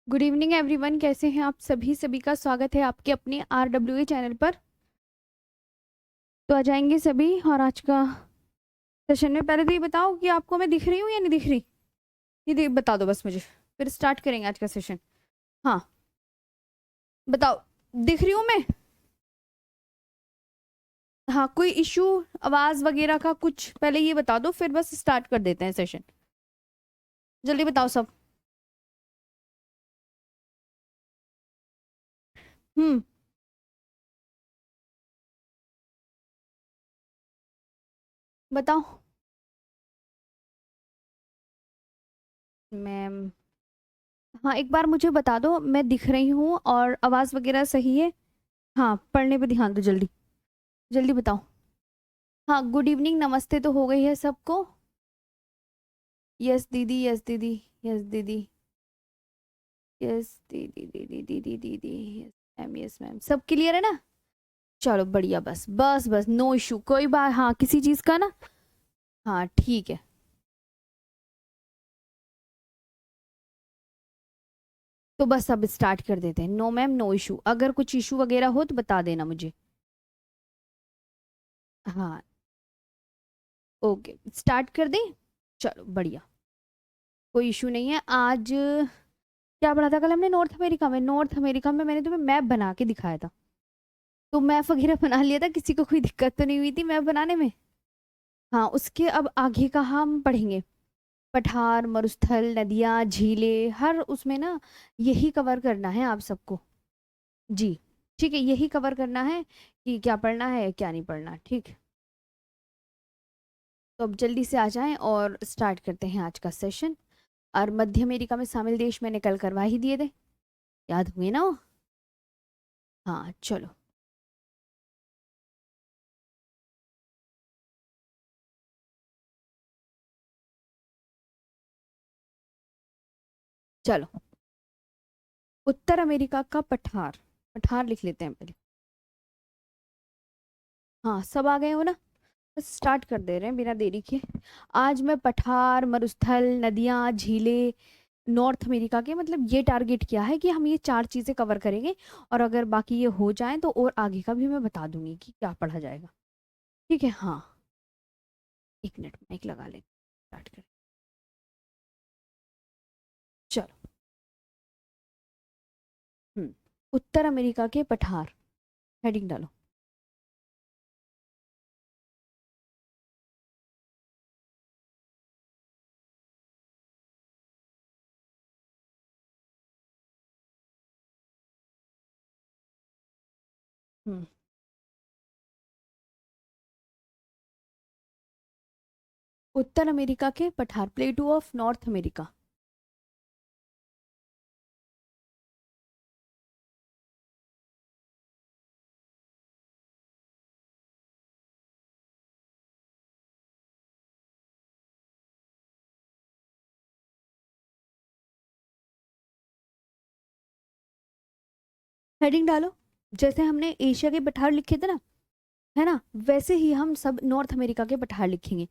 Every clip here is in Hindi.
गुड इवनिंग एवरीवन, कैसे हैं आप सभी। सभी का स्वागत है आपके अपने RWA चैनल पर। तो आ जाएंगे सभी और आज का सेशन में पहले तो ये बताओ कि आपको मैं दिख रही हूँ या नहीं दिख रही। बता दो बस मुझे, फिर स्टार्ट करेंगे आज का सेशन। हाँ, बताओ, दिख रही हूँ मैं। हाँ, कोई इशू आवाज वगैरह का कुछ पहले ये बता दो, फिर बस स्टार्ट कर देते हैं सेशन। जल्दी बताओ सब। हम्म। बताओ मैम। हाँ, एक बार मुझे बता दो मैं दिख रही हूँ और आवाज वगैरह सही है। हाँ, पढ़ने पे ध्यान दो जल्दी। जल्दी बताओ। हाँ, गुड इवनिंग, नमस्ते तो हो गई है सबको। यस दीदी, यस दीदी, यस दीदी, यस दीदी, दीदी दीदी दीदी, यस मैम, यस मैम, सब क्लियर है ना। चलो बढ़िया, बस बस बस, नो इशू कोई बात, हाँ किसी चीज का ना। हाँ ठीक है। तो बस अब स्टार्ट कर देते हैं। नो मैम, नो इशू, अगर कुछ इशू वगैरह हो तो बता देना मुझे। हाँ, ओके स्टार्ट कर दें। चलो बढ़िया, कोई इशू नहीं है। आज क्या पढ़ा था कल हमने। नॉर्थ अमेरिका में, नॉर्थ अमेरिका में मैंने तुम्हें मैप बना के दिखाया था। तो मैप वगैरह बना लिया था, किसी को कोई दिक्कत तो नहीं हुई थी मैप बनाने में। हाँ, उसके अब आगे का हम पढ़ेंगे। पठार, मरुस्थल, नदियाँ, झीलें, हर उसमें ना यही कवर करना है आप सबको। जी, ठीक है, यही कवर करना है कि क्या पढ़ना है क्या नहीं पढ़ना। ठीक है, तो अब जल्दी से आ जाएं और स्टार्ट करते हैं आज का सेशन। और मध्य अमेरिका में शामिल देश मैंने कल करवा ही दिए थे, याद हुए ना वो? हाँ चलो। चलो, उत्तर अमेरिका का पठार। पठार लिख लेते हैं पहले। हाँ, सब आ गए हो ना। बस स्टार्ट कर दे रहे हैं बिना देरी के। आज मैं पठार, मरुस्थल, नदियाँ, झीलें, नॉर्थ अमेरिका के, मतलब ये टारगेट किया है कि हम ये चार चीज़ें कवर करेंगे। और अगर बाकी ये हो जाए तो और आगे का भी मैं बता दूंगी कि क्या पढ़ा जाएगा। ठीक है, हाँ। एक मिनट माइक लगा ले, स्टार्ट करें। चलो। हम्म। उत्तर अमेरिका के पठार, हेडिंग डालो। हम्म। उत्तर अमेरिका के पठार, प्लेटू ऑफ नॉर्थ अमेरिका। हेडिंग डालो। जैसे हमने एशिया के पठार लिखे थे ना, है ना, वैसे ही हम सब नॉर्थ अमेरिका के पठार लिखेंगे।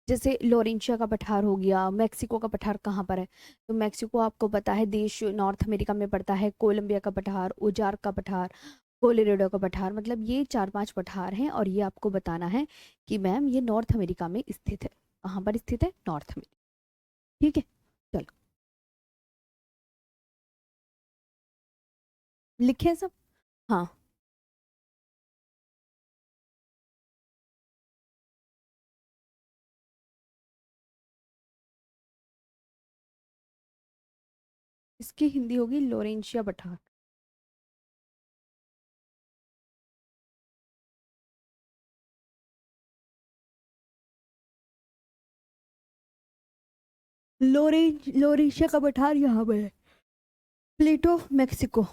जैसे लोरेंशिया का पठार हो गया। मेक्सिको का पठार कहाँ पर है? तो मेक्सिको आपको पता है देश नॉर्थ अमेरिका में पड़ता है। कोलंबिया का पठार, ओजार का पठार, कोलोराडो का पठार, मतलब ये चार पांच पठार हैं और ये आपको बताना है कि मैम ये नॉर्थ अमेरिका में स्थित है। कहाँ पर स्थित है? North America. ठीक है, चलो लिखे हैं सब। हाँ, इसकी हिंदी होगी लोरेंशिया पठार। लोरेंशिया का पठार यहाँ पर है। प्लेटो ऑफ मेक्सिको,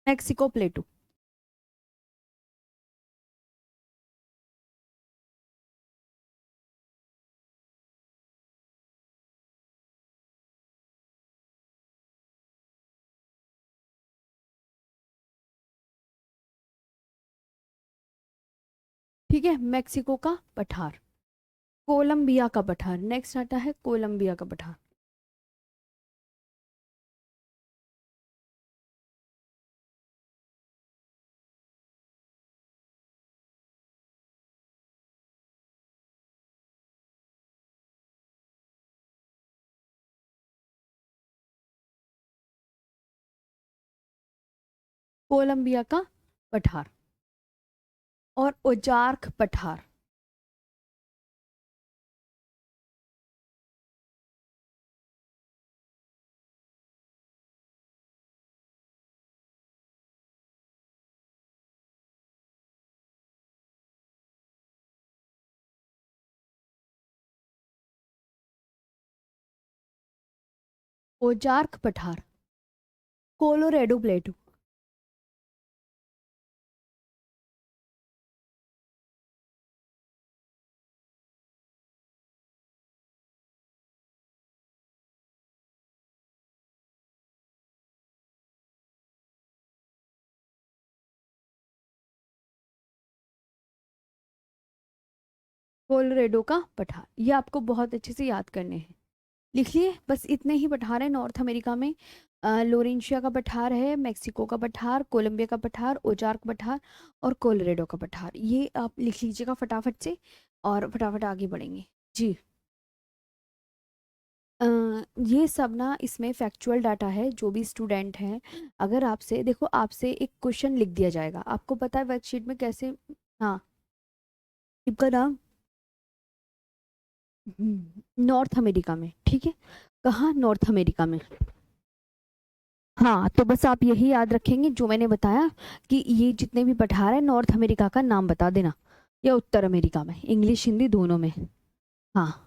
मेक्सिको प्लेटो। ठीक है, मेक्सिको का पठार। कोलंबिया का पठार, नेक्स्ट आता है कोलंबिया का पठार। कोलंबिया का पठार और ओजार्क पठार। ओजार्क पठार, कोलोरेडो प्लेटू। कोलोरेडो का पठार, ये आपको बहुत अच्छे से याद करने हैं। लिख लिए, बस इतने ही पठार है नॉर्थ अमेरिका में। लोरेंशिया का पठार है, मेक्सिको का पठार, कोलंबिया का पठार, ओजार्क पठार और कोलोरेडो का पठार। ये आप लिख लीजिएगा फटाफट से और फटाफट आगे बढ़ेंगे जी। अ, ये सब ना इसमें फैक्चुअल डाटा है। जो भी स्टूडेंट हैं, अगर आपसे देखो, आपसे एक क्वेश्चन लिख दिया जाएगा, आपको पता है वर्कशीट में कैसे। हाँ, इनका नाम नॉर्थ अमेरिका में, ठीक है। कहाँ? नॉर्थ अमेरिका में। हाँ, तो बस आप यही याद रखेंगे जो मैंने बताया कि ये जितने भी पठार है नॉर्थ अमेरिका का नाम बता देना, या उत्तर अमेरिका में, इंग्लिश हिंदी दोनों में। हाँ,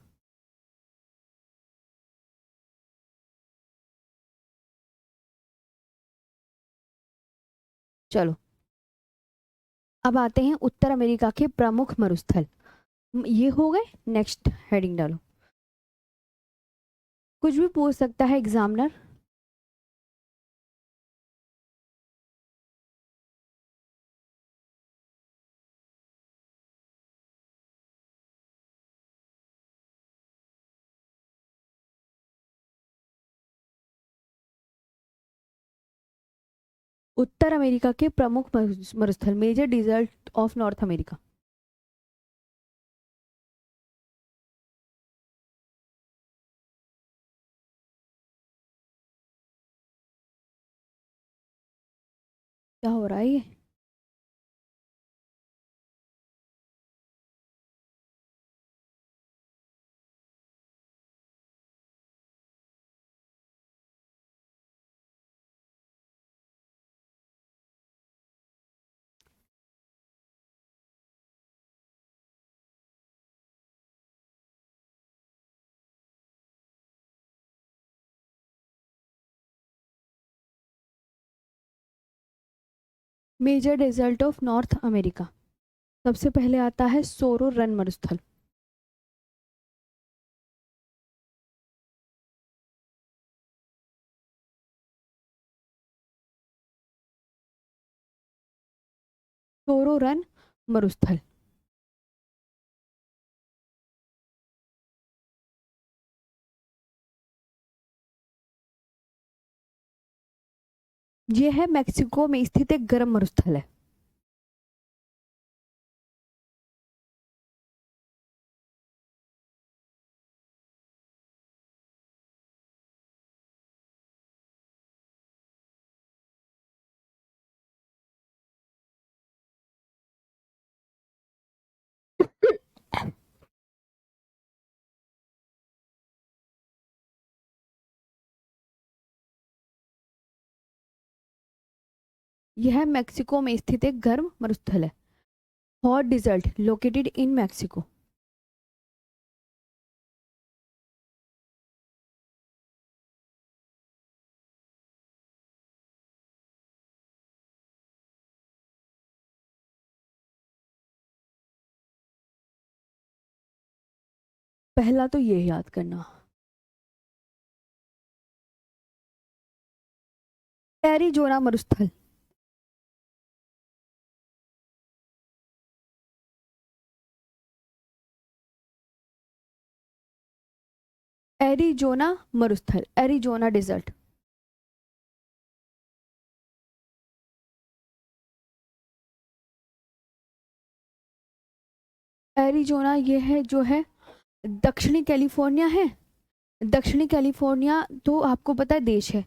चलो अब आते हैं उत्तर अमेरिका के प्रमुख मरुस्थल। ये हो गए, नेक्स्ट हेडिंग डालो। कुछ भी पूछ सकता है एग्जामिनर। उत्तर अमेरिका के प्रमुख मरुस्थल, major desert of North America. क्या हो रहा है ये? Major desert of North America, सबसे पहले आता है सोरो रन मरुस्थल। सोरो रन मरुस्थल, ये है मेक्सिको में स्थित एक गर्म मरुस्थल है। यह मेक्सिको में स्थित एक गर्म मरुस्थल है। Hot desert located in Mexico. पहला तो ये याद करना। एरिजोना मरुस्थल, एरिजोना मरुस्थल, एरिजोना डिजर्ट। एरिजोना ये है जो है दक्षिणी कैलिफोर्निया है। दक्षिणी कैलिफोर्निया तो आपको पता है देश है।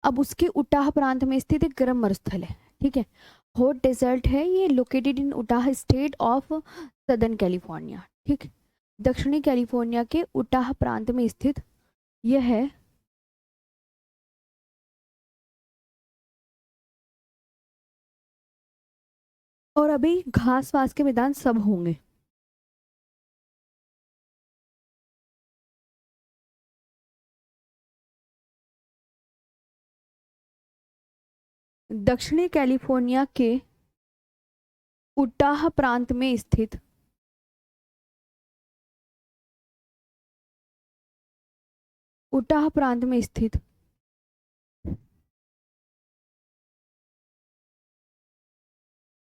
अब उसके उटाह प्रांत में स्थित एक गर्म मरुस्थल है, ठीक है। हॉट डेजर्ट है ये, located in Utah state of southern California. ठीक, दक्षिणी कैलिफोर्निया के उटाह प्रांत में स्थित यह है। और अभी घास वास के मैदान सब होंगे। दक्षिणी कैलिफोर्निया के उटाह प्रांत में स्थित उटाह प्रांत में स्थित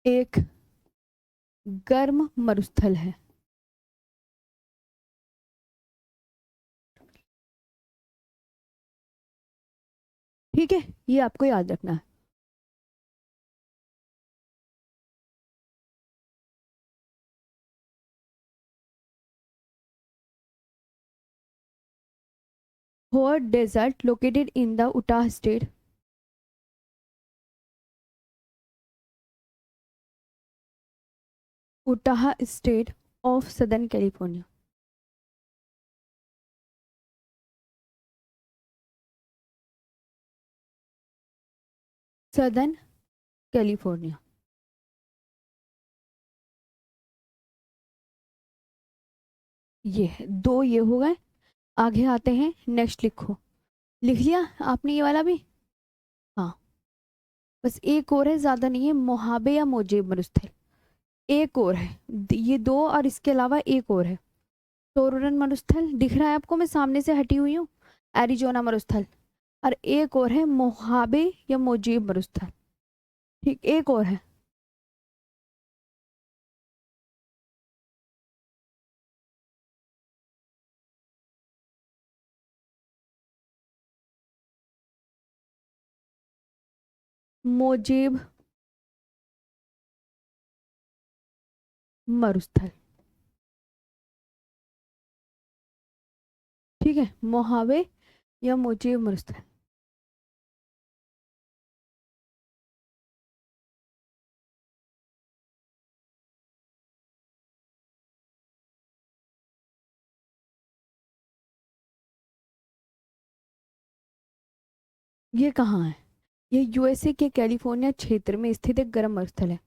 एक गर्म मरुस्थल है। ठीक है, ये आपको याद रखना है। Hot desert located in the Utah state, Utah state of southern California. Southern California. ये है, दो ये हो गए। आगे आते हैं, नेक्स्ट लिखो। लिख लिया आपने ये वाला भी? हाँ, बस एक और है, ज्यादा नहीं है, मोहाबे या मोजेब मरुस्थल। एक और है, ये दो और इसके अलावा एक और है। टोरुरन मरुस्थल दिख रहा है आपको, मैं सामने से हटी हुई हूँ, एरिजोना मरुस्थल। और एक और है मोहाबे या मोजेब मरुस्थल। ठीक, एक और है। मोजेब मरुस्थल। ठीक है, मोहाबे या मोजेब मरुस्थल। ये कहाँ है? ये यूएसए के कैलिफोर्निया क्षेत्र में स्थित एक गर्म मरुस्थल है।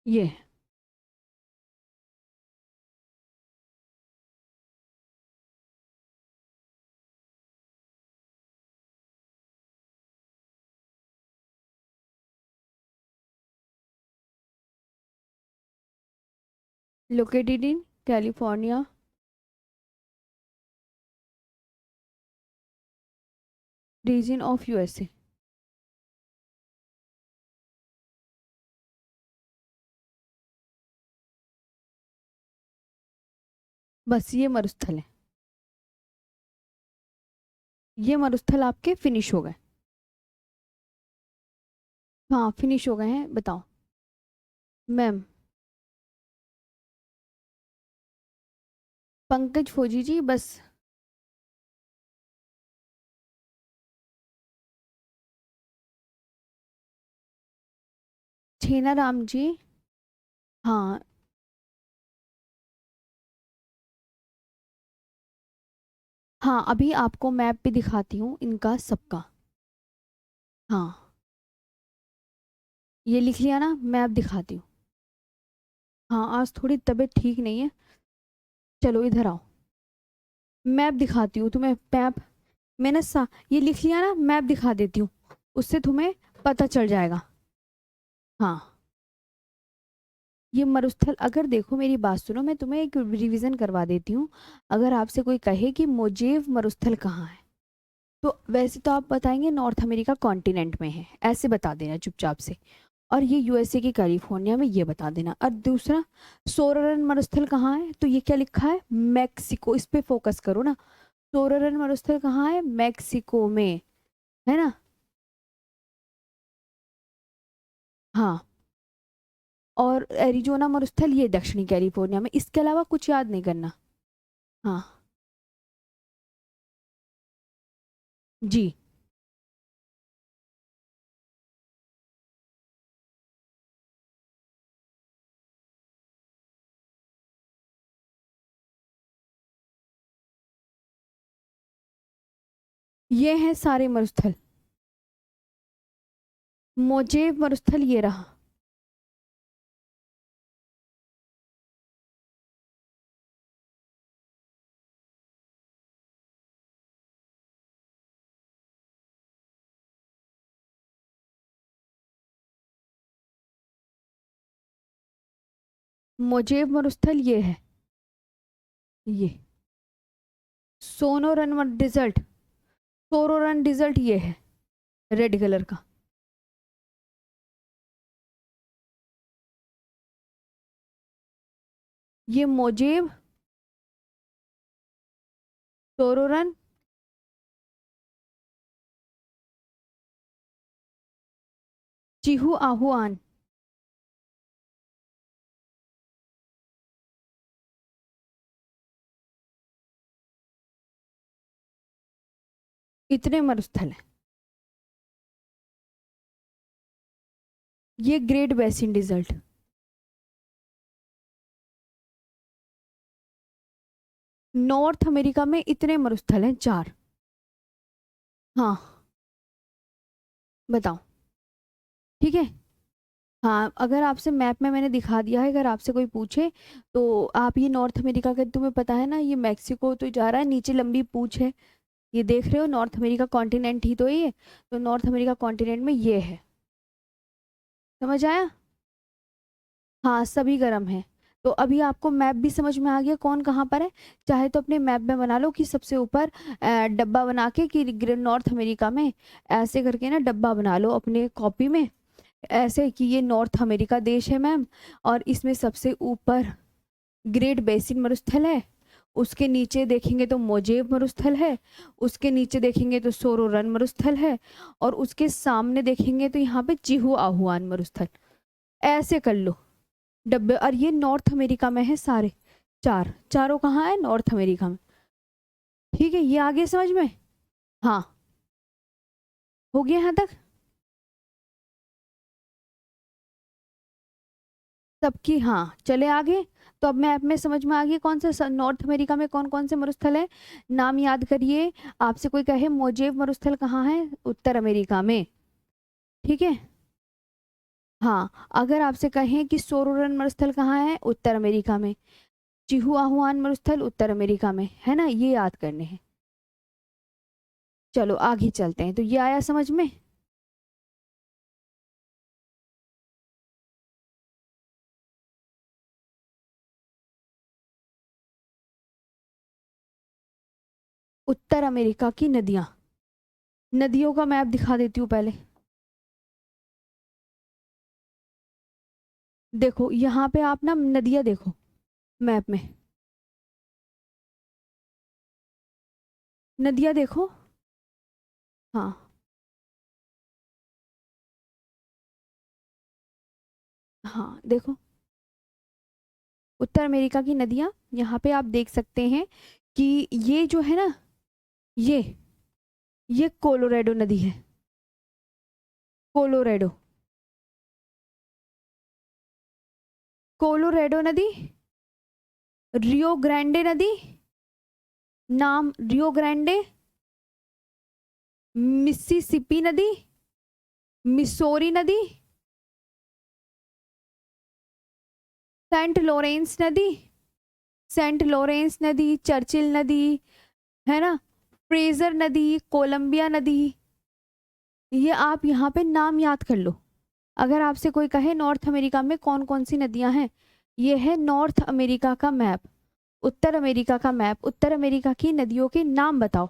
ये है। Located in California region of USA. बस ये मरुस्थल है। ये मरुस्थल आपके फिनिश हो गए। हाँ, फिनिश हो गए हैं, बताओ। मैम, पंकज फौजी जी, बस। छेना राम जी। हाँ। हाँ, अभी आपको मैप भी दिखाती हूँ इनका सबका। हाँ, ये लिख लिया ना, मैप दिखाती हूँ। हाँ, आज थोड़ी तबीयत ठीक नहीं है। चलो इधर आओ, मैप दिखाती हूँ तुम्हें, मैप। मैंने ये लिख लिया ना, मैप दिखा देती हूँ, उससे तुम्हें पता चल जाएगा। हाँ, ये मरुस्थल, अगर देखो मेरी बात सुनो, मैं तुम्हें एक रिवीजन करवा देती हूँ। अगर आपसे कोई कहे कि मोजेव मरुस्थल कहाँ है, तो वैसे तो आप बताएंगे नॉर्थ अमेरिका कॉन्टिनेंट में है, ऐसे बता देना चुपचाप से। और ये यूएसए की कैलिफोर्निया में, ये बता देना। और दूसरा, सोरेन मरुस्थल कहाँ है, तो ये क्या लिखा है, मैक्सिको, इस पे फोकस करो ना। सोरेन मरुस्थल कहाँ है, मैक्सिको में, है ना। हाँ, और एरिजोना मरुस्थल ये दक्षिणी कैलिफोर्निया में, इसके अलावा कुछ याद नहीं करना। हाँ जी। ये हैं सारे मरुस्थल। मोजेव मरुस्थल ये रहा। मोजेव मरुस्थल ये है, ये सोनोरन डिजर्ट, सोरोरन डिजर्ट ये है, रेड कलर का। ये मोजेव, सोरोरन, चिहू आहुआन। इतने मरुस्थल हैं। ये great basin desert. North America में इतने मरुस्थल हैं, 4। हाँ बताओ। ठीक है। हाँ, अगर आपसे मैप में मैंने दिखा दिया है, अगर आपसे कोई पूछे तो आप ये नॉर्थ अमेरिका का, तुम्हें पता है ना, ये मैक्सिको तो जा रहा है, नीचे लंबी पूछ है, ये देख रहे हो, नॉर्थ अमेरिका कॉन्टिनेंट ही तो ये। तो नॉर्थ अमेरिका कॉन्टिनेंट में ये है, समझ आया। हाँ सभी गर्म है। तो अभी आपको मैप भी समझ में आ गया कौन कहाँ पर है। चाहे तो अपने मैप में बना लो कि सबसे ऊपर डब्बा बना के कि नॉर्थ अमेरिका में, ऐसे करके ना डब्बा बना लो अपने कॉपी में, ऐसे कि ये नॉर्थ अमेरिका देश है मैम, और इसमें सबसे ऊपर ग्रेट बेसिन मरुस्थल है, उसके नीचे देखेंगे तो मोजेव मरुस्थल है, उसके नीचे देखेंगे तो सोरोरन मरुस्थल है, और उसके सामने देखेंगे तो यहाँ पे चिहू आहुआन मरुस्थल। ऐसे कर लो डब्बे। और ये नॉर्थ अमेरिका में है सारे, चारों कहाँ है, नॉर्थ अमेरिका में। ठीक है, ये आगे समझ में। हाँ, हो गया यहाँ तक सबकी। हाँ चले आगे। तो अब मैप में समझ में आ गया कौन सा नॉर्थ अमेरिका में कौन कौन से मरुस्थल है। नाम याद करिए। आपसे कोई कहे मोजेव मरुस्थल कहाँ है, उत्तर अमेरिका में। ठीक है। हाँ, अगर आपसे कहें कि सोरोरन मरुस्थल कहाँ है, उत्तर अमेरिका में। चिहुआहुआन मरुस्थल उत्तर अमेरिका में, है ना, ये याद करने हैं। चलो आगे चलते हैं, तो ये आया समझ में। उत्तर अमेरिका की नदियां, नदियों का मैप दिखा देती हूँ पहले। देखो यहाँ पे आप ना नदियां देखो मैप में, नदियां देखो। हाँ हाँ देखो, उत्तर अमेरिका की नदियां, यहाँ पे आप देख सकते हैं कि ये जो है ना, ये ये कोलोराडो नदी है, कोलोराडो, कोलोराडो नदी, रियो ग्रांडे नदी, नाम रियो ग्रांडे, मिसिसिपी नदी, मिसोरी नदी, सेंट लॉरेंस नदी, सेंट लॉरेंस नदी, चर्चिल नदी, है ना, फ्रेजर नदी, कोलंबिया नदी। ये आप यहाँ पे नाम याद कर लो। अगर आपसे कोई कहे नॉर्थ अमेरिका में कौन कौन सी नदियां हैं, ये है नॉर्थ अमेरिका का मैप, उत्तर अमेरिका का मैप, उत्तर अमेरिका की नदियों के नाम बताओ।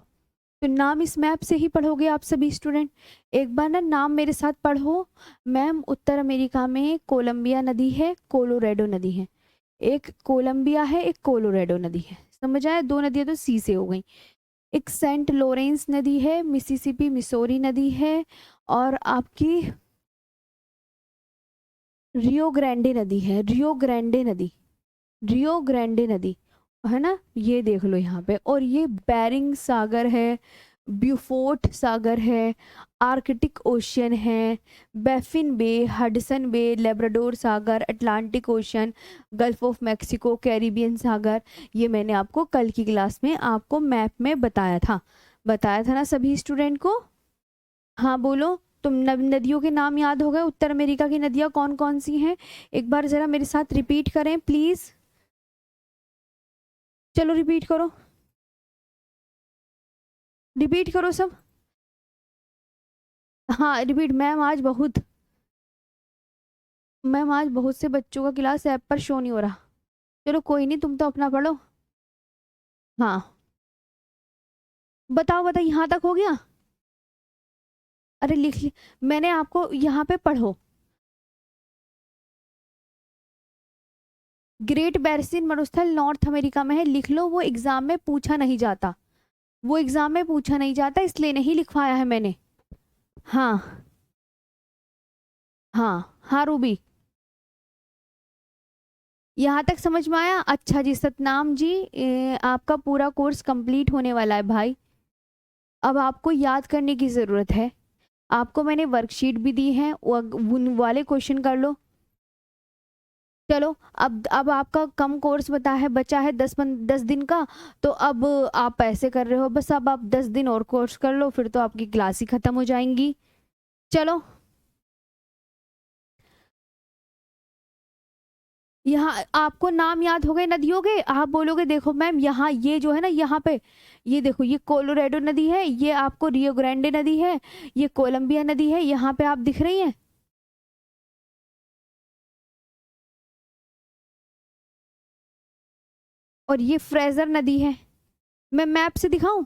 तो नाम इस मैप से ही पढ़ोगे आप सभी स्टूडेंट। एक बार ना नाम मेरे साथ पढ़ो। मैम उत्तर अमेरिका में कोलंबिया नदी है, कोलोराडो नदी है। एक कोलंबिया है, एक कोलोराडो नदी है। समझ आया? दो नदियां तो सी से हो गई। एक सेंट लॉरेंस नदी है, मिसिसिपी मिसौरी नदी है, और आपकी रियो ग्रांडे नदी है, रियो ग्रांडे नदी, रियो ग्रांडे नदी है ना, ये देख लो यहाँ पे। और ये बेरिंग सागर है, ब्यूफोर्ट सागर है, आर्कटिक ओशियन है, Baffin Bay, Hudson Bay, Labrador सागर, Atlantic Ocean, Gulf of Mexico, Caribbean सागर। ये मैंने आपको कल की क्लास में आपको मैप में बताया था ना सभी स्टूडेंट को। हाँ बोलो, तुम नदियों के नाम याद हो गए? उत्तर अमेरिका की नदियां कौन कौन सी हैं? एक बार जरा मेरे साथ रिपीट करें प्लीज। चलो रिपीट करो, रिपीट करो सब। हाँ रिपीट। मैम आज बहुत से बच्चों का क्लास ऐप पर शो नहीं हो रहा। चलो कोई नहीं, तुम तो अपना पढ़ो। हाँ बताओ बताओ, यहाँ तक हो गया? अरे लिख ली मैंने, आपको यहाँ पे पढ़ो। ग्रेट बैरिसन मरुस्थल नॉर्थ अमेरिका में है, लिख लो। वो एग्जाम में पूछा नहीं जाता, वो एग्जाम में पूछा नहीं जाता, इसलिए नहीं लिखवाया है मैंने। हाँ हाँ हाँ रूबी, यहाँ तक समझ में आया? अच्छा जी सतनाम जी, आपका पूरा कोर्स कंप्लीट होने वाला है भाई। अब आपको याद करने की ज़रूरत है। आपको मैंने वर्कशीट भी दी है, उन वाले क्वेश्चन कर लो। चलो अब आपका कम कोर्स बचा है 10 दिन का। तो अब आप ऐसे कर रहे हो, बस अब आप 10 दिन और कोर्स कर लो, फिर तो आपकी क्लास ही खत्म हो जाएंगी। चलो यहाँ आपको नाम याद हो गए नदियों के। आप बोलोगे देखो मैम, यहाँ ये जो है ना, यहाँ पे ये देखो, ये कोलोराडो नदी है, ये आपको रियो ग्रांडे नदी है, ये कोलंबिया नदी है, यहाँ पे आप दिख रही हैं। और ये फ्रेजर नदी है। मैं मैप से दिखाऊं?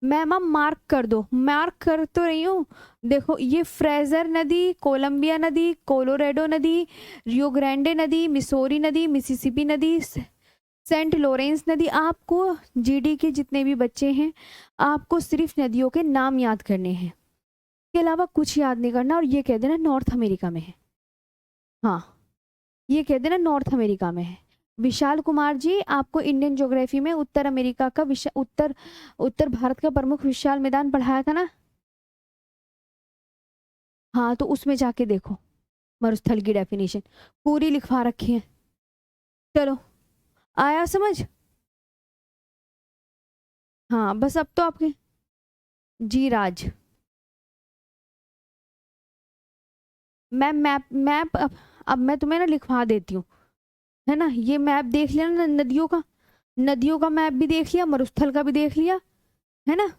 मैम आप मार्क कर दो, मार्क कर तो रही हूँ। देखो ये फ्रेजर नदी, कोलंबिया नदी, कोलोराडो नदी, रियो ग्रांडे नदी, मिसौरी नदी, मिसिसिपी नदी, सेंट लॉरेंस नदी। आपको जीडी के जितने भी बच्चे हैं, आपको सिर्फ नदियों के नाम याद करने हैं, इसके अलावा कुछ याद नहीं करना। और ये कह देना नॉर्थ अमेरिका में है। हाँ ये कह देना नॉर्थ अमेरिका में है। विशाल कुमार जी, आपको इंडियन ज्योग्राफी में उत्तर अमेरिका का उत्तर उत्तर भारत का प्रमुख विशाल मैदान पढ़ाया था ना? हाँ तो उसमें जाके देखो, मरुस्थल की डेफिनेशन पूरी लिखवा रखी है। चलो आया समझ? हाँ बस अब तो आपके। जी राज मैम, मैप अब मैं तुम्हें ना लिखवा देती हूँ, है ना? ये मैप देख लिया ना नदियों का, नदियों का मैप भी देख लिया, मरुस्थल का भी देख लिया, है ना?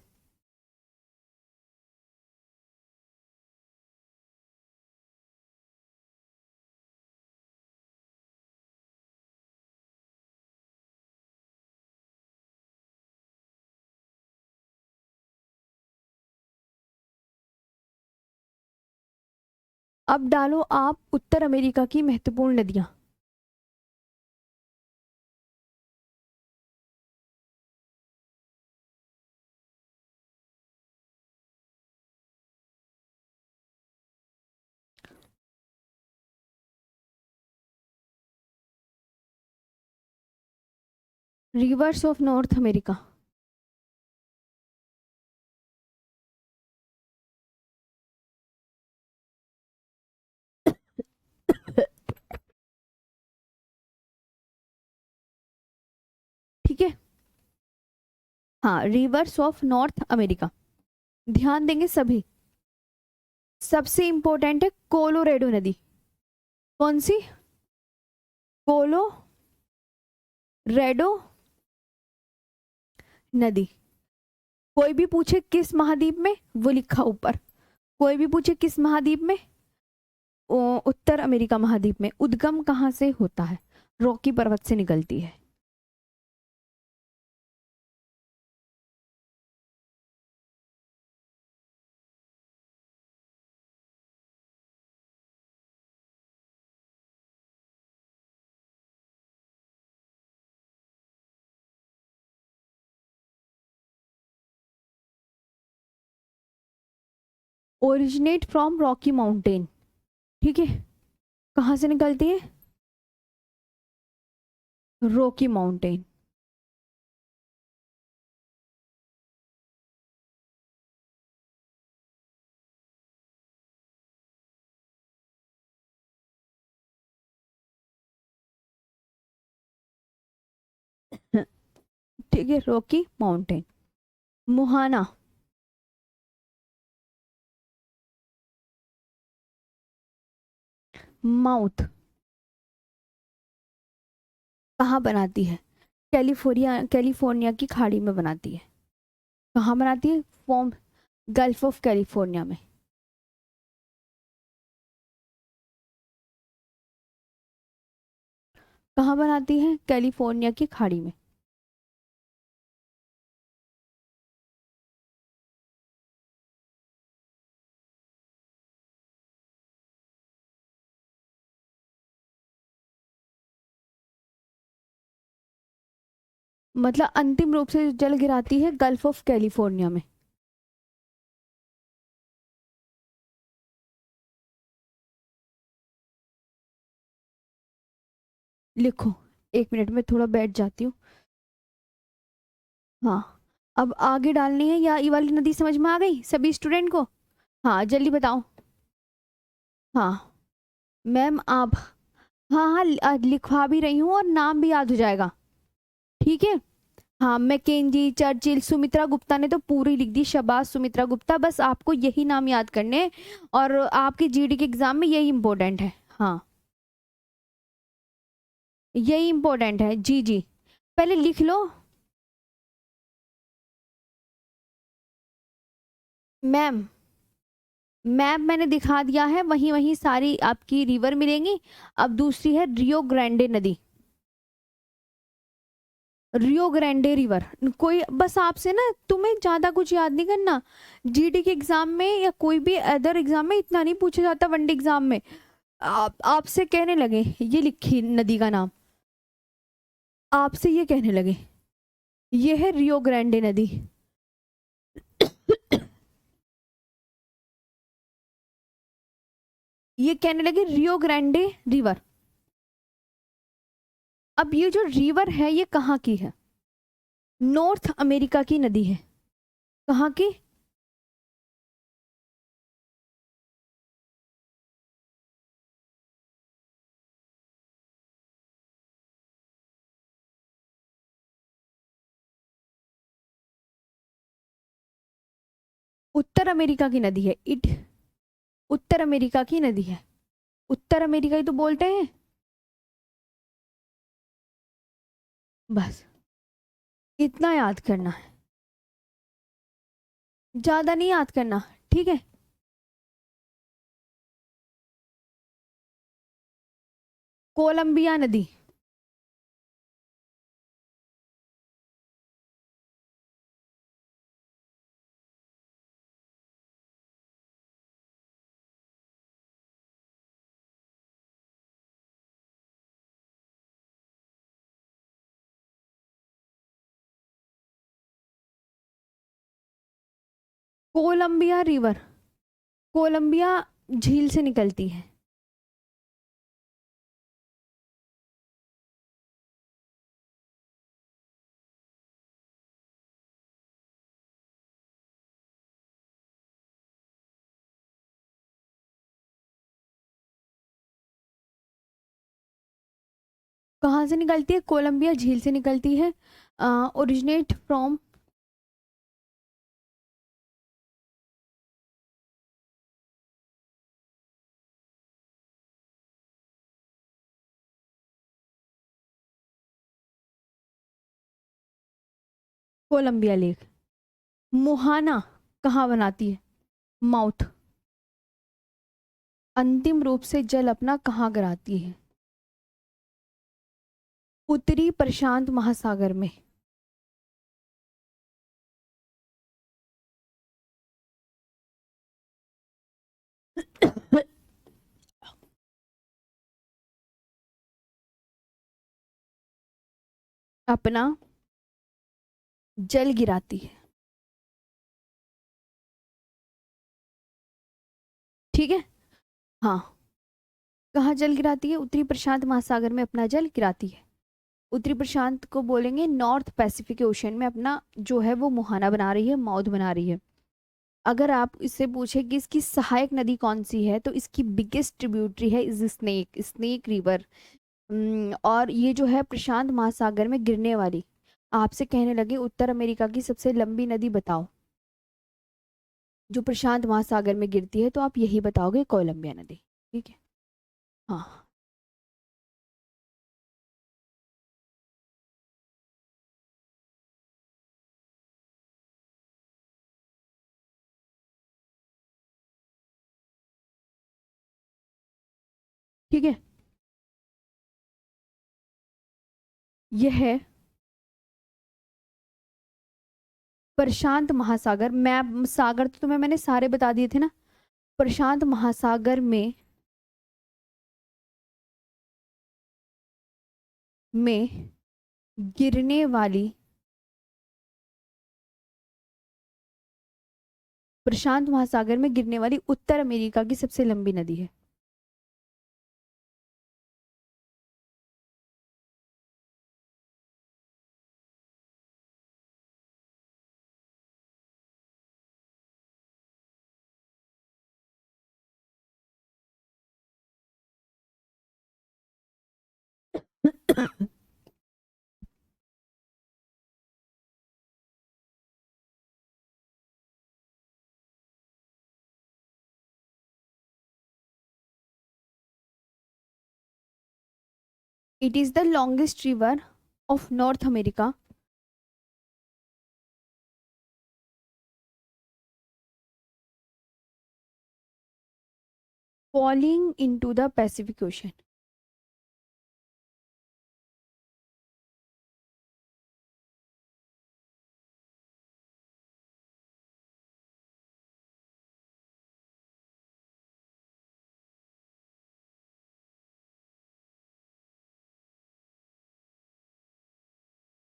अब डालो आप उत्तर अमेरिका की महत्वपूर्ण नदियां। Reverse of North America. ठीक है, हाँ रिवर्स ऑफ नॉर्थ अमेरिका, ध्यान देंगे सभी। सबसे इंपॉर्टेंट है कोलोरेडो नदी। कौन सी? कोलोरेडो नदी। कोई भी पूछे किस महाद्वीप में, वो लिखा ऊपर। कोई भी पूछे किस महाद्वीप में, उत्तर अमेरिका महाद्वीप में। उद्गम कहाँ से होता है? रॉकी पर्वत से निकलती है। ओरिजिनेट फ्रॉम रॉकी माउंटेन, ठीक है, कहाँ से निकलती है? Rocky mountain. ठीक है, रॉकी माउंटेन। मुहाना, माउथ, कहाँ बनाती है? कैलिफोर्निया की खाड़ी में बनाती है। कहाँ बनाती है? फॉर्म गल्फ ऑफ कैलिफोर्निया में। कहाँ बनाती है? कैलिफोर्निया की खाड़ी में। मतलब अंतिम रूप से जल गिराती है गल्फ ऑफ कैलिफोर्निया में। लिखो, 1 मिनट में थोड़ा बैठ जाती हूँ। हाँ, अब आगे डालनी है या ये वाली नदी समझ में आ गई सभी स्टूडेंट को? हाँ जल्दी बताओ। हाँ मैम आप, हाँ हाँ लिखवा भी रही हूँ और नाम भी याद हो जाएगा, ठीक है। हाँ, मैकेंजी, चर्चिल, सुमित्रा गुप्ता ने तो पूरी लिख दी, शाबाश सुमित्रा गुप्ता, बस आपको यही नाम याद करने हैं और आपके जीडी के एग्जाम में यही इंपॉर्टेंट है। हाँ यही इंपॉर्टेंट है, जी जी, पहले लिख लो। मैम, मैप मैंने दिखा दिया है, वहीं वहीं सारी आपकी रिवर मिलेंगी। अब दूसरी है रियो ग्रांडे नदी, रियो ग्रांडे रिवर। कोई बस आपसे ना, तुम्हें ज्यादा कुछ याद नहीं करना, जीडी के एग्जाम में या कोई भी अदर एग्जाम में इतना नहीं पूछा जाता, वनडे एग्जाम में आप आपसे कहने लगे ये लिखी नदी का नाम, आपसे ये कहने लगे ये है रियो ग्रांडे नदी। ये कहने लगे रियो ग्रांडे रिवर। अब ये जो रिवर है ये कहाँ की है? नॉर्थ अमेरिका की नदी है। कहाँ की? उत्तर अमेरिका की नदी है इट, उत्तर अमेरिका की नदी है, उत्तर अमेरिका ही तो बोलते हैं। बस इतना याद करना है, ज्यादा नहीं याद करना, ठीक है। कोलंबिया नदी, कोलंबिया रिवर, कोलंबिया झील से निकलती है। कहाँ से निकलती है? कोलंबिया झील से निकलती है। Originate from, Columbia lake. मुहाना कहाँ बनाती है? माउथ। अंतिम रूप से जल अपना कहाँ गिराती है? उत्तरी प्रशांत महासागर में। अपना जल गिराती है। ठीक है। हाँ, कहाँ जल गिराती है? उत्तरी प्रशांत महासागर में अपना जल गिराती है। उत्तरी प्रशांत को बोलेंगे नॉर्थ पैसिफिक ओशन में अपना जो है वो मुहाना बना रही है, मौद बना रही है। अगर आप इससे पूछे कि इसकी सहायक नदी कौन सी है, तो इसकी बिगेस्ट ट्रिब्यूटरी है इज स्नेक, स्नेक रिवर। और ये जो है प्रशांत महासागर में गिरने वाली, आपसे कहने लगे उत्तर अमेरिका की सबसे लंबी नदी बताओ जो प्रशांत महासागर में गिरती है, तो आप यही बताओगे, कोलंबिया नदी। ठीक है। हाँ, ठीक है। यह है प्रशांत महासागर। मैं सागर तो तुम्हें मैंने सारे बता दिए थे ना। प्रशांत महासागर में गिरने वाली, प्रशांत महासागर में गिरने वाली उत्तर अमेरिका की सबसे लंबी नदी है। It is the longest river of North America. Falling into the Pacific ocean.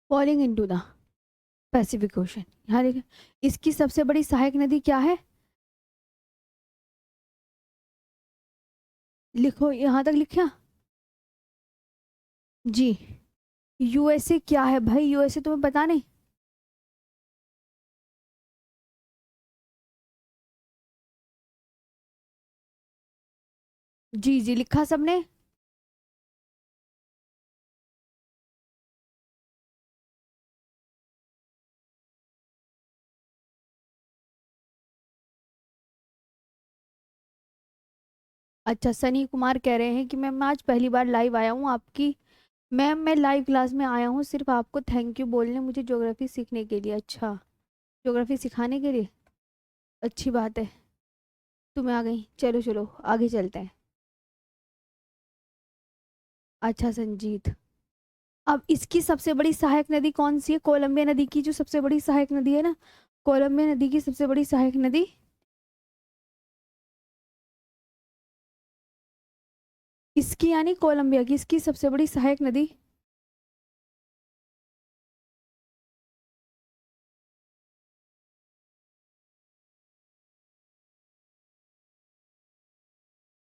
Falling into the Pacific ocean, यहाँ देखिए। इसकी सबसे बड़ी सहायक नदी क्या है? लिखो, यहाँ तक लिखा। जी। यूएसए क्या है भाई? यूएसए तुम्हें पता नहीं? जी जी, लिखा सबने। अच्छा, सनी कुमार कह रहे हैं कि मैम मैं आज पहली बार लाइव आया हूँ आपकी। मैम मैं लाइव क्लास में आया हूँ सिर्फ आपको थैंक यू बोलने, मुझे ज्योग्राफी सीखने के लिए। अच्छा, ज्योग्राफी सिखाने के लिए, अच्छी बात है। तुम्हें आ गई, चलो चलो आगे चलते हैं। अच्छा संजीत, अब इसकी सबसे बड़ी सहायक नदी कौन सी है? कोलंबिया नदी की जो सबसे बड़ी सहायक नदी है ना, कोलंबिया नदी की सबसे बड़ी सहायक नदी इसकी, यानी कोलंबिया की, इसकी सबसे बड़ी सहायक नदी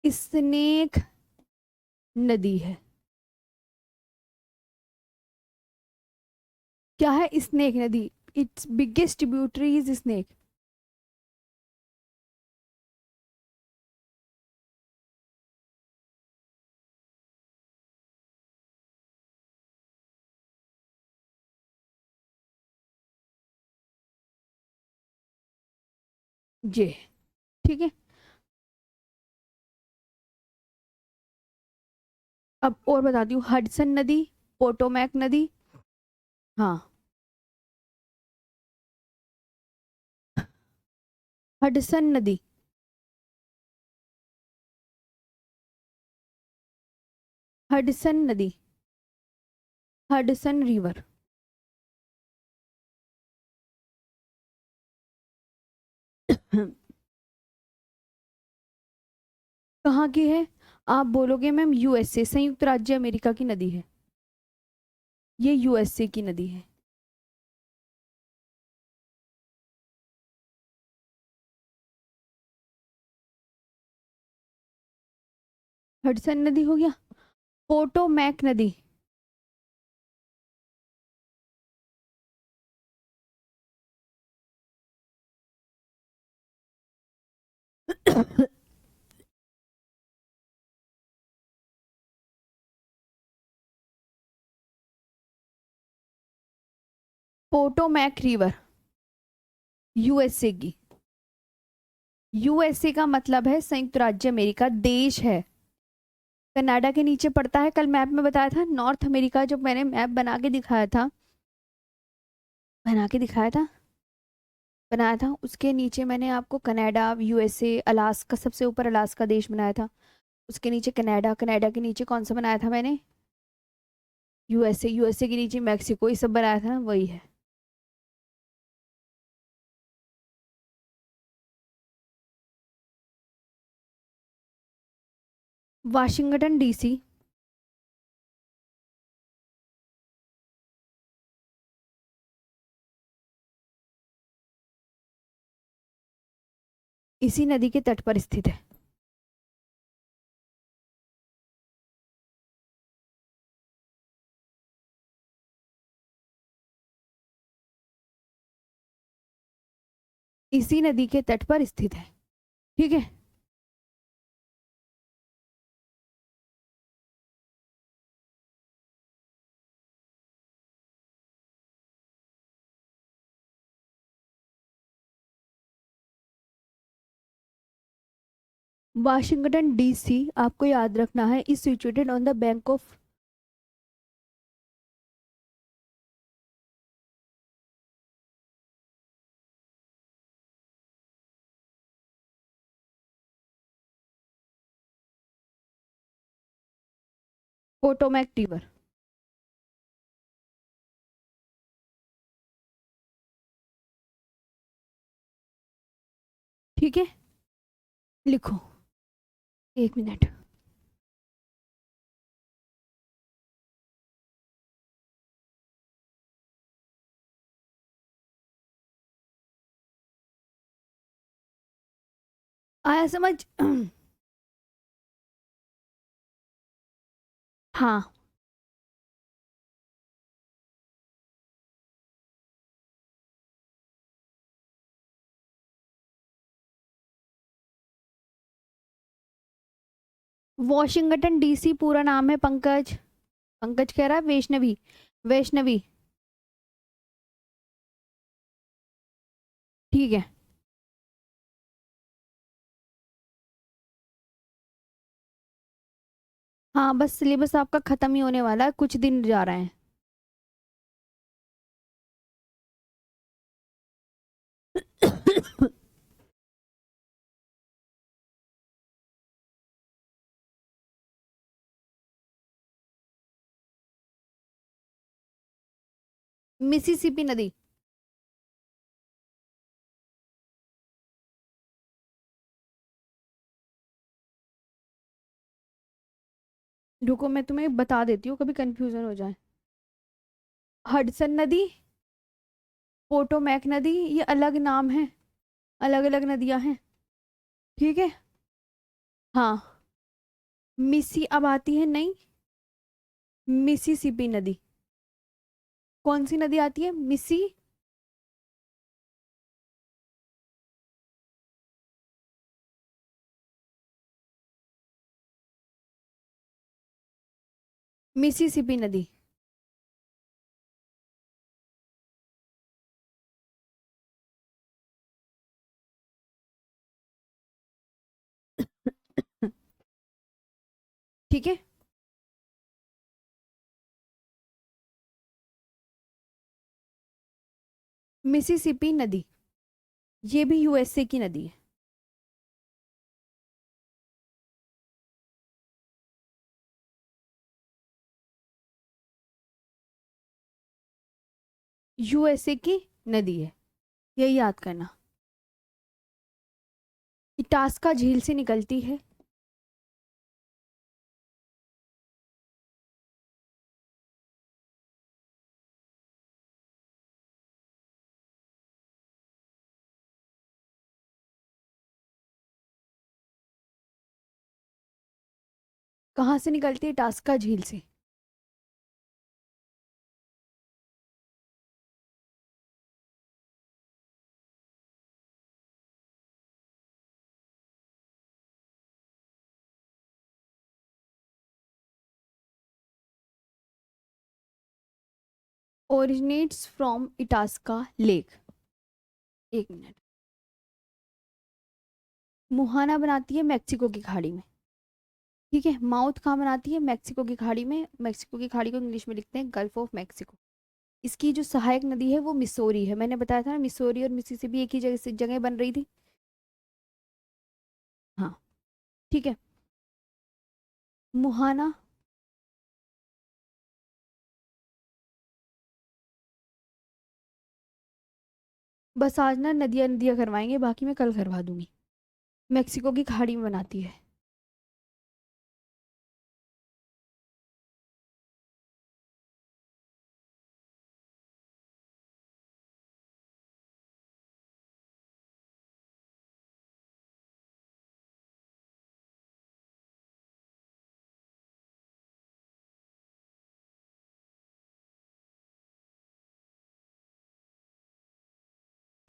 स्नेक नदी है। क्या है? स्नेक नदी। Its biggest tributary is Snake. जे, ठीक है। अब और बताती हूँ, हडसन नदी, पोटोमैक नदी। हाँ, हडसन नदी, हडसन नदी, हडसन रिवर। कहाँ की है? आप बोलोगे मैम यूएसए, संयुक्त राज्य अमेरिका की नदी है। ये यूएसए की नदी है। हडसन नदी हो गया। पोटोमैक नदी। Potomac river. यूएसए की। यूएसए का मतलब है संयुक्त राज्य अमेरिका, देश है। कनाडा के नीचे पड़ता है, कल मैप में बताया था। नॉर्थ अमेरिका जो मैंने मैप बना के दिखाया था, बना के दिखाया था, बनाया था, उसके नीचे मैंने आपको कनाडा, यूएसए, अलास्का, सबसे ऊपर अलास्का देश बनाया था। उसके नीचे कनाडा, कनाडा के नीचे कौन सा बनाया था मैंने? यूएसए, यूएसए के नीचे मैक्सिको, ये सब बनाया था ना, वही है। Washington DC. इसी नदी के तट पर स्थित है। इसी नदी के तट पर स्थित है। ठीक है। वाशिंगटन डीसी आपको याद रखना है, is situated on the bank of Potomac river. ठीक है, लिखो। 1 मिनट। आया समझ? हाँ। वॉशिंगटन डीसी पूरा नाम है पंकज। पंकज कह रहा है वैष्णवी। वैष्णवी। ठीक है। हाँ, बस सिलेबस आपका खत्म ही होने वाला है, कुछ दिन जा रहे हैं। मिसिसिपी नदी। रुको, मैं तुम्हें बता देती हूँ, कभी कंफ्यूजन हो जाए। हडसन नदी, पोटोमैक नदी, ये अलग नाम है, अलग अलग नदियां हैं। ठीक है। हाँ। मिसी अब आती है नहीं, मिसिसिपी नदी। कौन सी नदी आती है? मिसी। मिसिसिपी नदी। ठीक है। मिसिसिपी नदी, ये भी यूएसए की नदी है। यूएसए की नदी है, यही याद करना। इटास्का झील से निकलती है। कहाँ से निकलती है? इटास्का झील से। Originates from Itasca lake. एक मिनट। मुहाना बनाती है मैक्सिको की खाड़ी में। ठीक है, माउथ कहाँ बनाती है? मैक्सिको की खाड़ी में। मैक्सिको की खाड़ी को इंग्लिश में लिखते हैं गल्फ ऑफ मैक्सिको। इसकी जो सहायक नदी है वो मिसोरी है। मैंने बताया था ना, मिसोरी और मिसिसिपी एक ही जगह से जगह बन रही थी। हाँ, ठीक है। मुहाना। बस आज ना नदियाँ नदियाँ करवाएंगे, बाकी मैं कल करवा दूंगी। मैक्सिको की खाड़ी में बनाती है।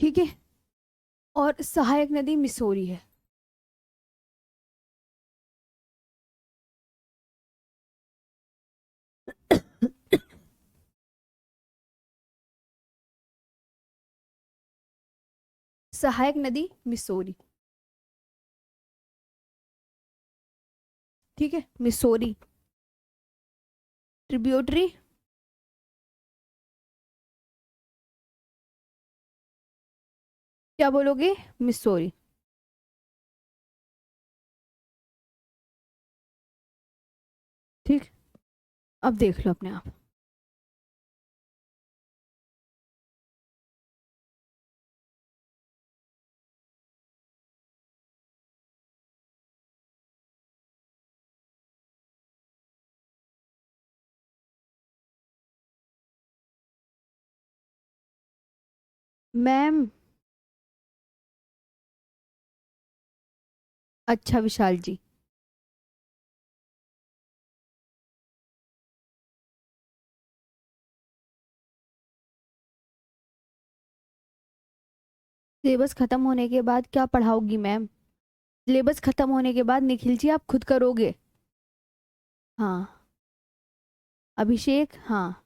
ठीक है, और सहायक नदी मिसोरी है। सहायक नदी मिसोरी। ठीक है, मिसोरी। ट्रिब्यूटरी। क्या बोलोगे? मिसोरी। ठीक, अब देख लो अपने आप। मैम। अच्छा विशाल जी। सिलेबस खत्म होने के बाद क्या पढ़ाओगी मैम? सिलेबस खत्म होने के बाद निखिल जी आप खुद करोगे। हाँ। अभिषेक। हाँ।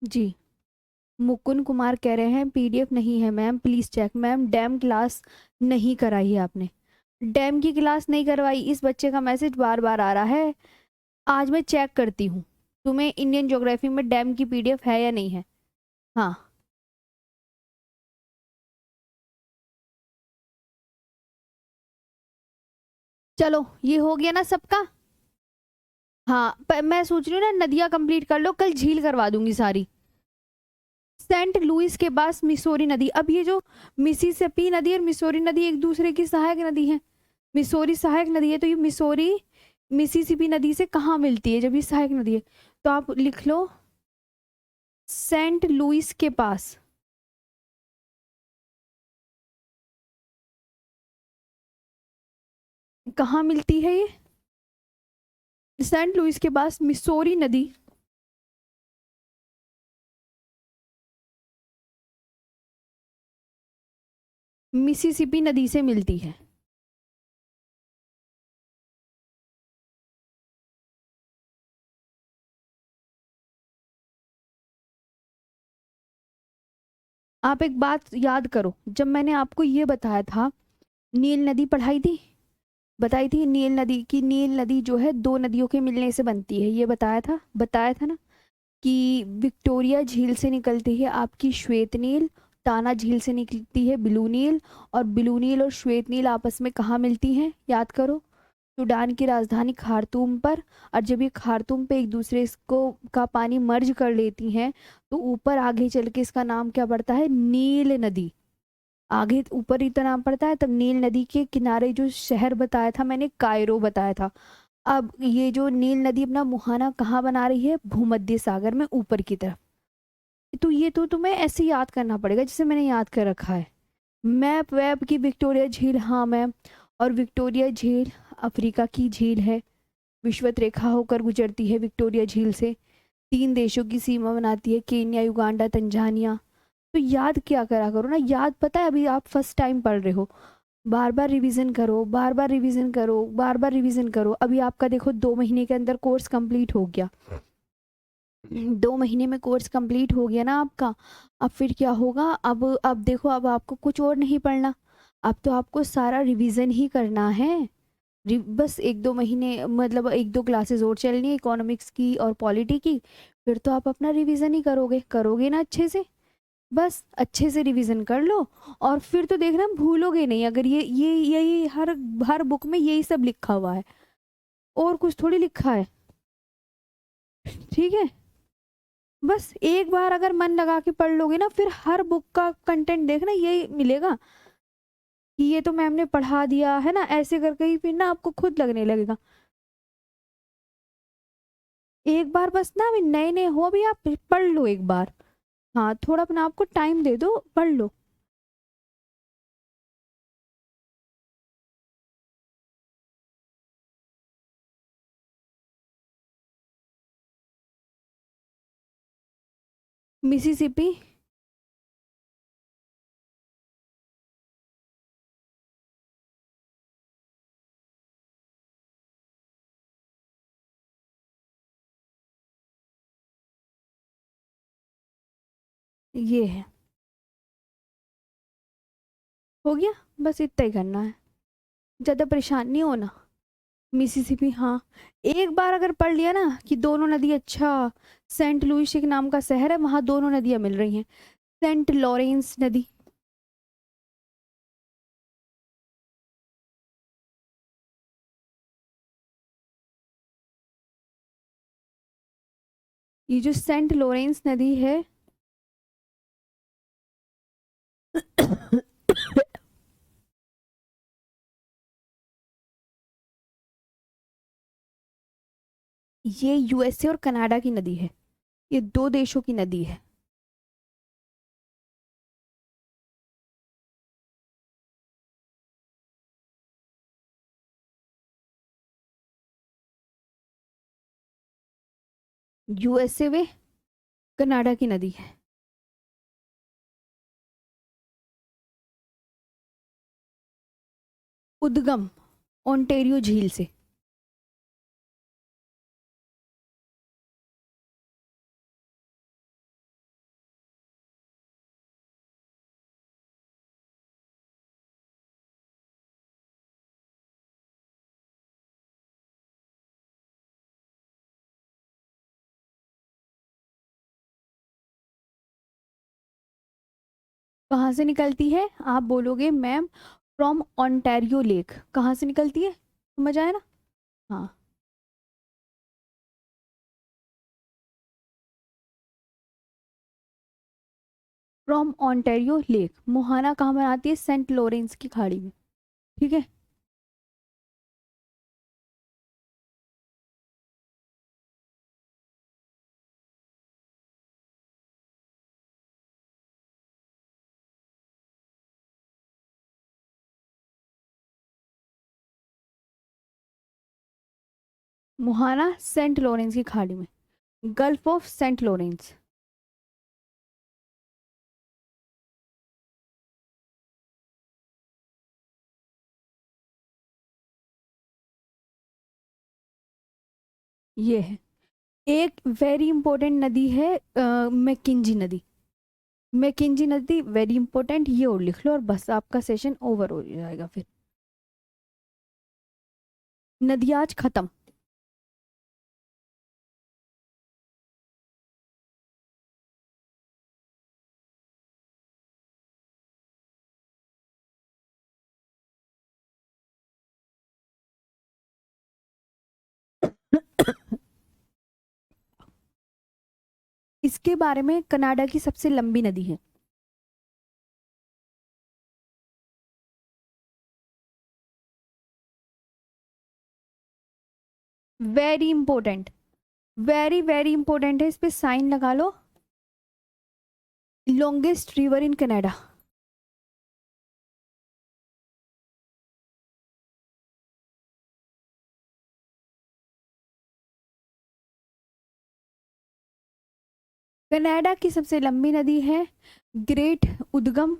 जी। मुकुंद कुमार कह रहे हैं पीडीएफ नहीं है मैम, प्लीज चेक। मैम डैम क्लास नहीं कराई है आपने। डैम की क्लास नहीं करवाई, इस बच्चे का मैसेज बार बार आ रहा है। आज मैं चेक करती हूँ तुम्हें इंडियन ज्योग्राफी में डैम की पीडीएफ है या नहीं है। हाँ। चलो ये हो गया ना सबका। हाँ, मैं सोच रही हूँ ना नदियाँ कंप्लीट कर लो, कल झील करवा दूंगी सारी। सेंट लुइस के पास मिसोरी नदी। अब ये जो मिसिसिपी नदी और मिसोरी नदी एक दूसरे की सहायक नदी है। मिसोरी सहायक नदी है, तो ये मिसोरी मिसिसिपी नदी से कहाँ मिलती है जब ये सहायक नदी है? तो आप लिख लो सेंट लुइस के पास। कहाँ मिलती है ये? सेंट लुइस के पास मिसोरी नदी मिसिसिपी नदी से मिलती है। आप एक बात याद करो, जब मैंने आपको ये बताया था, नील नदी पढ़ाई थी, बताई थी नील नदी की। नील नदी जो है दो नदियों के मिलने से बनती है, ये बताया था ना कि विक्टोरिया झील से निकलती है आपकी श्वेत नील, टाना झील से निकलती है ब्लू नील, और ब्लू नील और श्वेत नील आपस में कहाँ मिलती हैं? याद करो, सूडान की राजधानी खार्तूम पर। और जब ये खार्तूम पे एक दूसरे को का पानी मर्ज कर लेती हैं, तो ऊपर आगे चल के इसका नाम क्या पड़ता है? नील नदी। आगे ऊपर इतना नाम पड़ता है, तब नील नदी के किनारे जो शहर बताया था मैंने, कायरो बताया था। अब ये जो नील नदी अपना मुहाना कहाँ बना रही है? भूमध्य सागर में ऊपर की तरफ। तो ये तो तुम्हें ऐसे याद करना पड़ेगा जैसे मैंने याद कर रखा है। मैप वेब की विक्टोरिया झील, हाँ मैम। और विक्टोरिया झील अफ्रीका की झील है, विषुवत रेखा होकर गुजरती है विक्टोरिया झील से, 3 देशों की सीमा बनाती है, केन्या, युगांडा, तंजानिया। तो याद क्या करा करो ना, याद पता है अभी आप फर्स्ट टाइम पढ़ रहे हो, बार बार रिवीजन करो, बार बार रिवीजन करो, बार बार रिवीजन करो। अभी आपका देखो 2 महीने के अंदर कोर्स कंप्लीट हो गया, 2 महीने में कोर्स कंप्लीट हो गया ना आपका। अब फिर क्या होगा, अब देखो अब आपको कुछ और नहीं पढ़ना, अब तो आपको सारा रिवीजन ही करना है। बस 1-2 महीने मतलब 1-2 क्लासेस और चलनी है इकोनॉमिक्स की और पॉलिटी की, फिर तो आप अपना रिवीजन ही करोगे, करोगे ना अच्छे से। बस अच्छे से रिवीजन कर लो, और फिर तो देखना भूलोगे नहीं। अगर ये यही हर हर बुक में यही सब लिखा हुआ है, और कुछ थोड़ी लिखा है। ठीक है, बस एक बार अगर मन लगा के पढ़ लोगे ना, फिर हर बुक का कंटेंट देखना यही मिलेगा कि ये तो मैम ने पढ़ा दिया है ना, ऐसे करके ही फिर ना आपको खुद लगने लगेगा। एक बार बस ना, अभी नए नए हो, अभी आप पढ़ लो एक बार। हाँ, थोड़ा अपना आपको टाइम दे दो, पढ़ लो। मिसिसिपी। ये है, हो गया, बस इतना ही करना है, ज़्यादा परेशान नहीं होना। मिसिसिपी, हाँ। एक बार अगर पढ़ लिया ना कि दोनों नदी, अच्छा, सेंट लुइस एक नाम का शहर है, वहां दोनों नदियां मिल रही हैं, सेंट लॉरेंस नदी। ये जो सेंट लॉरेंस नदी है ये यूएसए और कनाडा की नदी है, ये 2 देशों की नदी है। यूएसए में कनाडा की नदी है। उद्गम ओंटेरियो झील से। कहाँ से निकलती है, आप बोलोगे मैम फ्रॉम ओंटारियो लेक, कहाँ से निकलती है, समझ आया ना। हाँ, फ्रॉम ओंटारियो लेक। मोहाना कहाँ बनाती है, सेंट लॉरेंस की खाड़ी में। ठीक है। मोहाना सेंट लॉरेंस की खाड़ी में, गल्फ ऑफ सेंट लॉरेंस। ये है। एक वेरी इंपॉर्टेंट नदी है मैकिंजी नदी, मैकिंजी नदी वेरी इंपॉर्टेंट, ये और लिख लो, और बस आपका सेशन ओवर हो जाएगा फिर। नदी आज खत्म। इसके बारे में, कनाडा की सबसे लंबी नदी है। Very important, very very important है, इस पे साइन लगा लो। Longest river in Canada. Canada की सबसे लंबी नदी है ग्रेट उद्गम।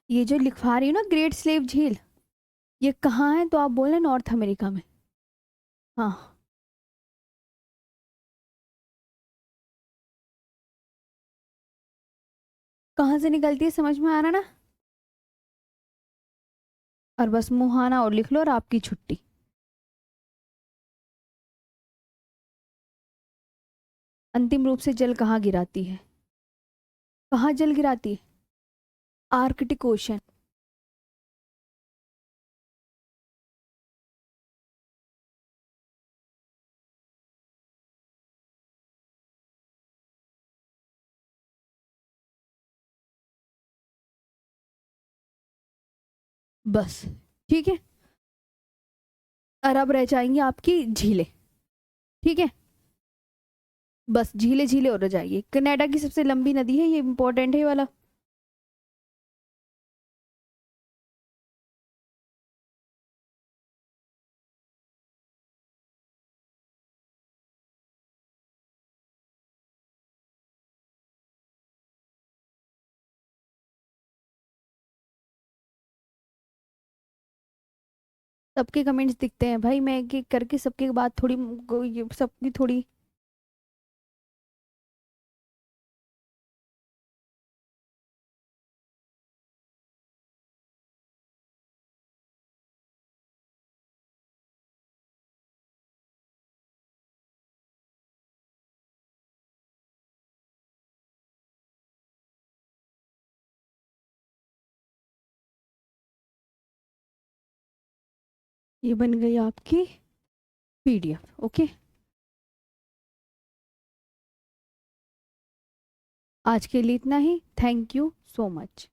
ये जो लिखवा रही हूँ ना ग्रेट स्लेव झील, ये कहाँ है तो आप बोल रहे नॉर्थ अमेरिका में। हाँ। कहाँ से निकलती है समझ में आ रहा ना। और बस मुहाना और लिख लो और आपकी छुट्टी। अंतिम रूप से जल कहाँ गिराती है? कहाँ जल गिराती है? Arctic ocean. बस ठीक है। और अब रह जाएंगी आपकी झीलें। ठीक है, बस झीले झीले और रह जाएगी। कनाडा की सबसे लंबी नदी है, ये इंपॉर्टेंट है ये वाला। सबके कमेंट्स दिखते हैं भाई, मैं एक एक करके सबके बात थोड़ी ये सबकी थोड़ी। ये बन गई आपकी पीडीएफ। ओके, आज के लिए इतना ही। Thank you so much.